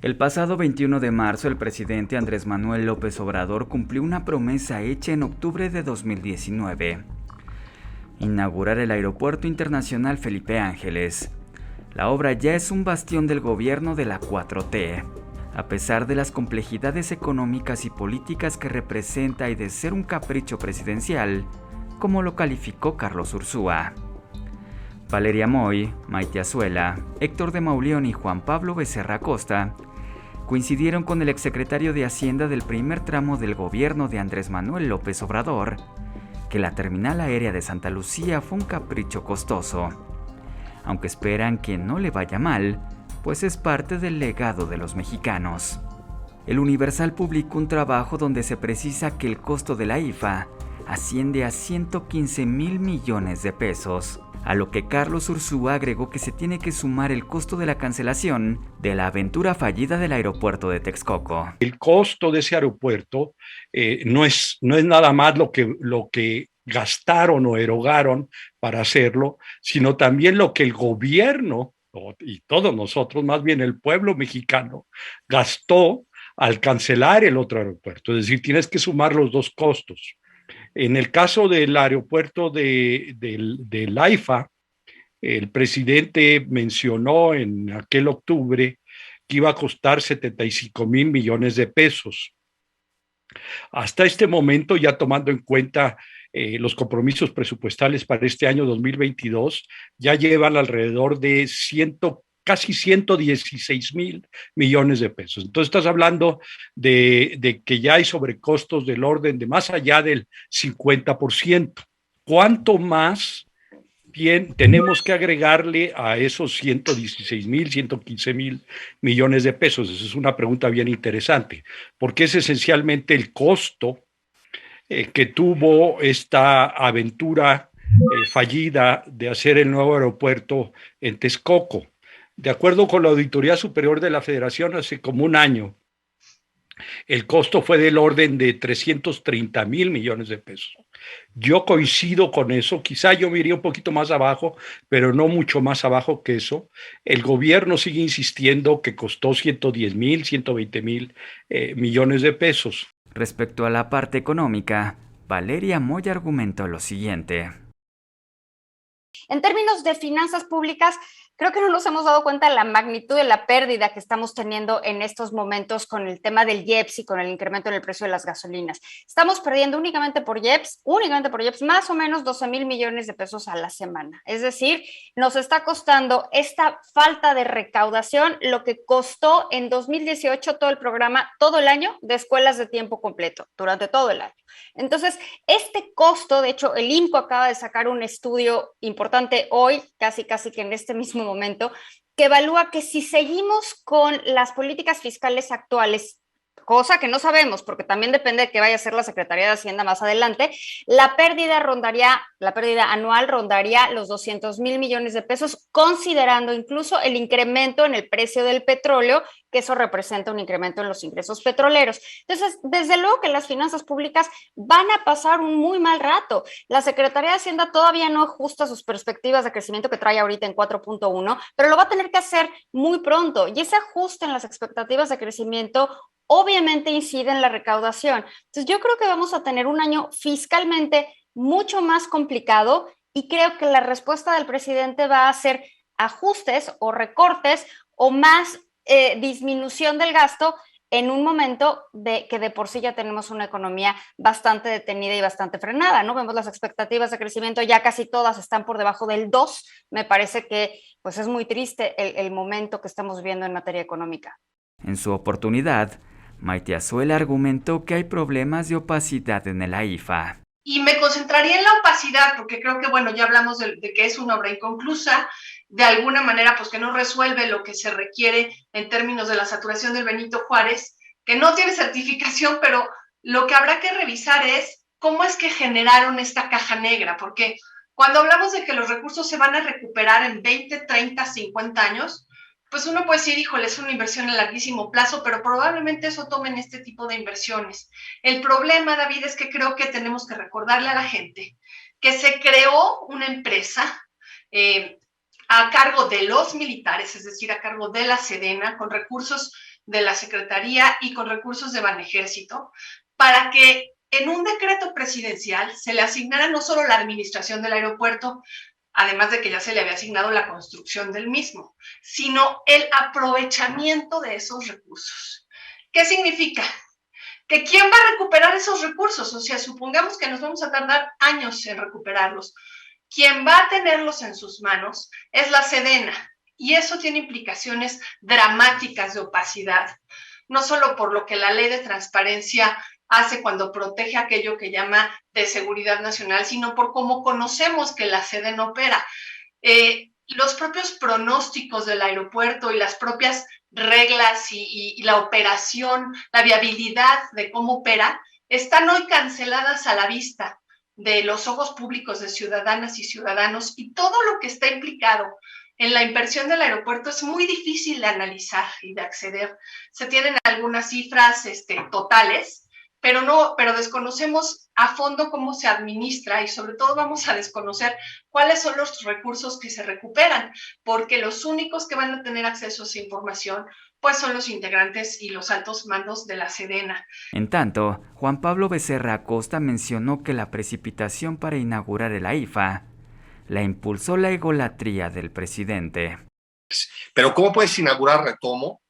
El pasado 21 de marzo, el presidente Andrés Manuel López Obrador cumplió una promesa hecha en octubre de 2019: inaugurar el Aeropuerto Internacional Felipe Ángeles. La obra ya es un bastión del gobierno de la 4T. A pesar de las complejidades económicas y políticas que representa y de ser un capricho presidencial, como lo calificó Carlos Ursúa. Valeria Moy, Maite Azuela, Héctor de Mauleón y Juan Pablo Becerra Costa coincidieron con el exsecretario de Hacienda del primer tramo del gobierno de Andrés Manuel López Obrador, que la terminal aérea de Santa Lucía fue un capricho costoso, aunque esperan que no le vaya mal, pues es parte del legado de los mexicanos. El Universal publicó un trabajo donde se precisa que el costo de la IFA asciende a 115,000 millones de pesos, a lo que Carlos Ursúa agregó que se tiene que sumar el costo de la cancelación de la aventura fallida del aeropuerto de Texcoco. El costo de ese aeropuerto no es nada más lo que gastaron o erogaron para hacerlo, sino también lo que el gobierno y todos nosotros, más bien el pueblo mexicano, gastó al cancelar el otro aeropuerto. Es decir, tienes que sumar los dos costos. En el caso del aeropuerto de AIFA, el presidente mencionó en aquel octubre que iba a costar 75,000 millones de pesos. Hasta este momento, ya tomando en cuenta los compromisos presupuestales para este año 2022, ya llevan alrededor de casi 116,000 millones de pesos. Entonces estás hablando de que ya hay sobrecostos del orden de más allá del 50%. ¿Cuánto más tenemos que agregarle a esos 116,000, 115,000 millones de pesos? Esa es una pregunta bien interesante, porque es esencialmente el costo que tuvo esta aventura fallida de hacer el nuevo aeropuerto en Texcoco. De acuerdo con la Auditoría Superior de la Federación, hace como un año, el costo fue del orden de 330,000 millones de pesos. Yo coincido con eso, quizá yo me iría un poquito más abajo, pero no mucho más abajo que eso. El gobierno sigue insistiendo que costó 110,000, 120,000 millones de pesos. Respecto a la parte económica, Valeria Moy argumentó lo siguiente. En términos de finanzas públicas, creo que no nos hemos dado cuenta de la magnitud de la pérdida que estamos teniendo en estos momentos con el tema del IEPS y con el incremento en el precio de las gasolinas. Estamos perdiendo únicamente por IEPS, más o menos 12,000 millones de pesos a la semana. Es decir, nos está costando esta falta de recaudación lo que costó en 2018 todo el programa, todo el año de escuelas de tiempo completo, durante todo el año. Entonces, este costo, de hecho, el INCO acaba de sacar un estudio importante hoy, casi que en este mismo momento, que evalúa que si seguimos con las políticas fiscales actuales, cosa que no sabemos porque también depende de qué vaya a hacer la Secretaría de Hacienda más adelante, la pérdida anual rondaría los 200,000 millones de pesos, considerando incluso el incremento en el precio del petróleo, que eso representa un incremento en los ingresos petroleros. Entonces, desde luego que las finanzas públicas van a pasar un muy mal rato. La Secretaría de Hacienda todavía no ajusta sus perspectivas de crecimiento que trae ahorita en 4.1, pero lo va a tener que hacer muy pronto. Y ese ajuste en las expectativas de crecimiento obviamente incide en la recaudación. Entonces, yo creo que vamos a tener un año fiscalmente mucho más complicado y creo que la respuesta del presidente va a ser ajustes o recortes o más disminución del gasto en un momento de que de por sí ya tenemos una economía bastante detenida y bastante frenada, ¿no? Vemos las expectativas de crecimiento, ya casi todas están por debajo del 2. Me parece que pues es muy triste el momento que estamos viviendo en materia económica. En su oportunidad, Maite Azuela argumentó que hay problemas de opacidad en el AIFA. Y me concentraría en la opacidad, porque creo que, bueno, ya hablamos de que es una obra inconclusa, de alguna manera, pues que no resuelve lo que se requiere en términos de la saturación del Benito Juárez, que no tiene certificación, pero lo que habrá que revisar es cómo es que generaron esta caja negra, porque cuando hablamos de que los recursos se van a recuperar en 20, 30, 50 años, pues uno puede decir, híjole, es una inversión a larguísimo plazo, pero probablemente eso tomen este tipo de inversiones. El problema, David, es que creo que tenemos que recordarle a la gente que se creó una empresa a cargo de los militares, es decir, a cargo de la Sedena, con recursos de la Secretaría y con recursos de Banejército, para que en un decreto presidencial se le asignara no solo la administración del aeropuerto, además de que ya se le había asignado la construcción del mismo, sino el aprovechamiento de esos recursos. ¿Qué significa? Que ¿quién va a recuperar esos recursos? O sea, supongamos que nos vamos a tardar años en recuperarlos. Quien va a tenerlos en sus manos es la Sedena, y eso tiene implicaciones dramáticas de opacidad, no solo por lo que la ley de transparencia hace cuando protege aquello que llama de seguridad nacional, sino por cómo conocemos que la Sedena opera. Los propios pronósticos del aeropuerto y las propias reglas y la operación, la viabilidad de cómo opera, están hoy canceladas a la vista de los ojos públicos de ciudadanas y ciudadanos, y todo lo que está implicado en la inversión del aeropuerto es muy difícil de analizar y de acceder. Se tienen algunas cifras totales, pero desconocemos a fondo cómo se administra, y sobre todo vamos a desconocer cuáles son los recursos que se recuperan, porque los únicos que van a tener acceso a esa información pues son los integrantes y los altos mandos de la Sedena. En tanto, Juan Pablo Becerra Acosta mencionó que la precipitación para inaugurar el AIFA la impulsó la egolatría del presidente. Pero ¿cómo puedes inaugurar Retomo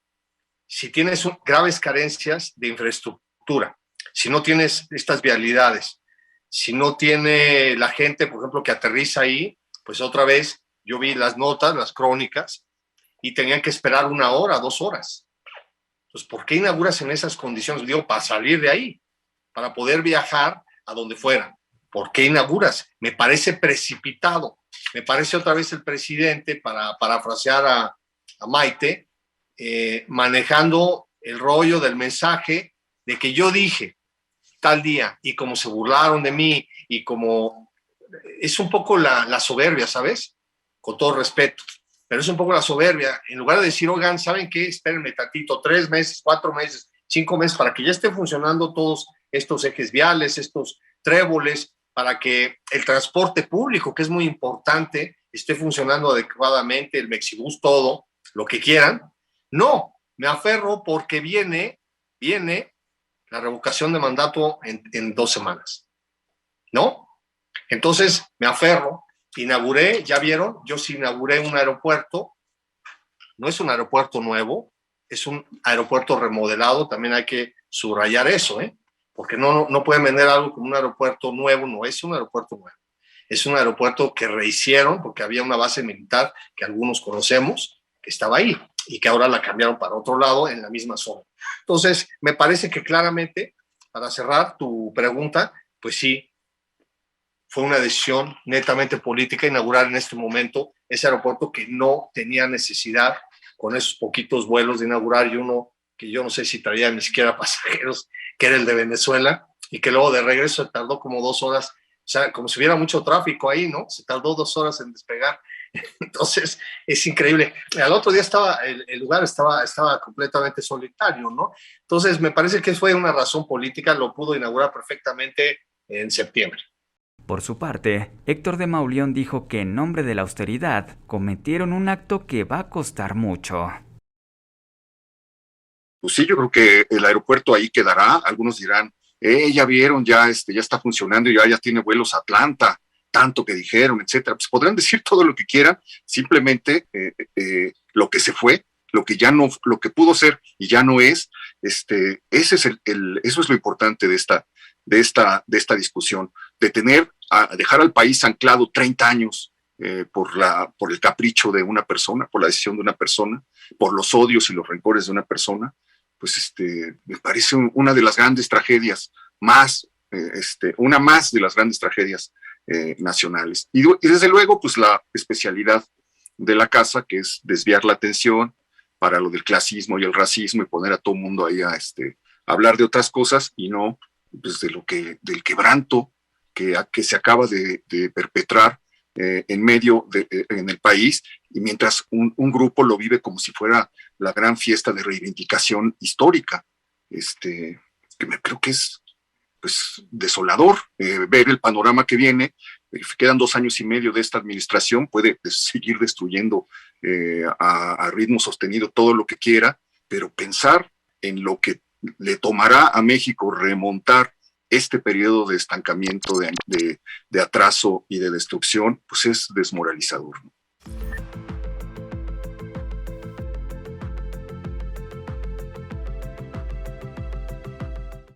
si tienes graves carencias de infraestructura? Si no tienes estas vialidades, si no tiene la gente, por ejemplo, que aterriza ahí, pues otra vez yo vi las notas, las crónicas, y tenían que esperar 1 hora, 2 horas. Entonces, ¿por qué inauguras en esas condiciones? Digo, para salir de ahí, para poder viajar a donde fuera. ¿Por qué inauguras? Me parece precipitado. Me parece otra vez el presidente, para parafrasear a Maite, manejando el rollo del mensaje de que yo dije tal día, y como se burlaron de mí, y como es un poco la soberbia, ¿sabes? Con todo respeto, pero es un poco la soberbia. En lugar de decir, oigan, ¿saben qué? Espérenme tantito, 3 meses, 4 meses, 5 meses, para que ya estén funcionando todos estos ejes viales, estos tréboles, para que el transporte público, que es muy importante, esté funcionando adecuadamente, el Mexibus, todo, lo que quieran. No, me aferro porque viene la revocación de mandato en 2 semanas, ¿no? Entonces me aferro, inauguré, ya vieron, yo sí inauguré un aeropuerto, no es un aeropuerto nuevo, es un aeropuerto remodelado, también hay que subrayar eso, porque no pueden vender algo como un aeropuerto nuevo, no es un aeropuerto nuevo, es un aeropuerto que rehicieron porque había una base militar que algunos conocemos, que estaba ahí, y que ahora la cambiaron para otro lado en la misma zona. Entonces, me parece que claramente, para cerrar tu pregunta, pues sí, fue una decisión netamente política inaugurar en este momento ese aeropuerto que no tenía necesidad, con esos poquitos vuelos de inaugurar, y uno que yo no sé si traía ni siquiera pasajeros, que era el de Venezuela, y que luego de regreso se tardó como 2 horas, o sea, como si hubiera mucho tráfico ahí, ¿no? Se tardó 2 horas en despegar. Entonces, es increíble. Al otro día el lugar estaba completamente solitario, ¿no? Entonces, me parece que fue una razón política, lo pudo inaugurar perfectamente en septiembre. Por su parte, Héctor de Mauleón dijo que en nombre de la austeridad cometieron un acto que va a costar mucho. Pues sí, yo creo que el aeropuerto ahí quedará. Algunos dirán, ya vieron, ya está funcionando, ya tiene vuelos a Atlanta, tanto que dijeron, etcétera. Pues podrán decir todo lo que quieran, simplemente lo que se fue, lo que ya no, lo que pudo ser y ya no es, ese es eso es lo importante de esta discusión, de dejar al país anclado 30 años por el capricho de una persona, por la decisión de una persona, por los odios y los rencores de una persona. Pues me parece una de las grandes tragedias una más de las grandes tragedias nacionales. Y desde luego, pues la especialidad de la casa, que es desviar la atención para lo del clasismo y el racismo y poner a todo el mundo ahí a hablar de otras cosas y no pues, del quebranto que se acaba de perpetrar en el país, y mientras un grupo lo vive como si fuera la gran fiesta de reivindicación histórica, que creo que es pues desolador ver el panorama que viene. Quedan 2 años y medio de esta administración, puede seguir destruyendo a ritmo sostenido todo lo que quiera, pero pensar en lo que le tomará a México remontar este periodo de estancamiento, de atraso y de destrucción, pues es desmoralizador, ¿no?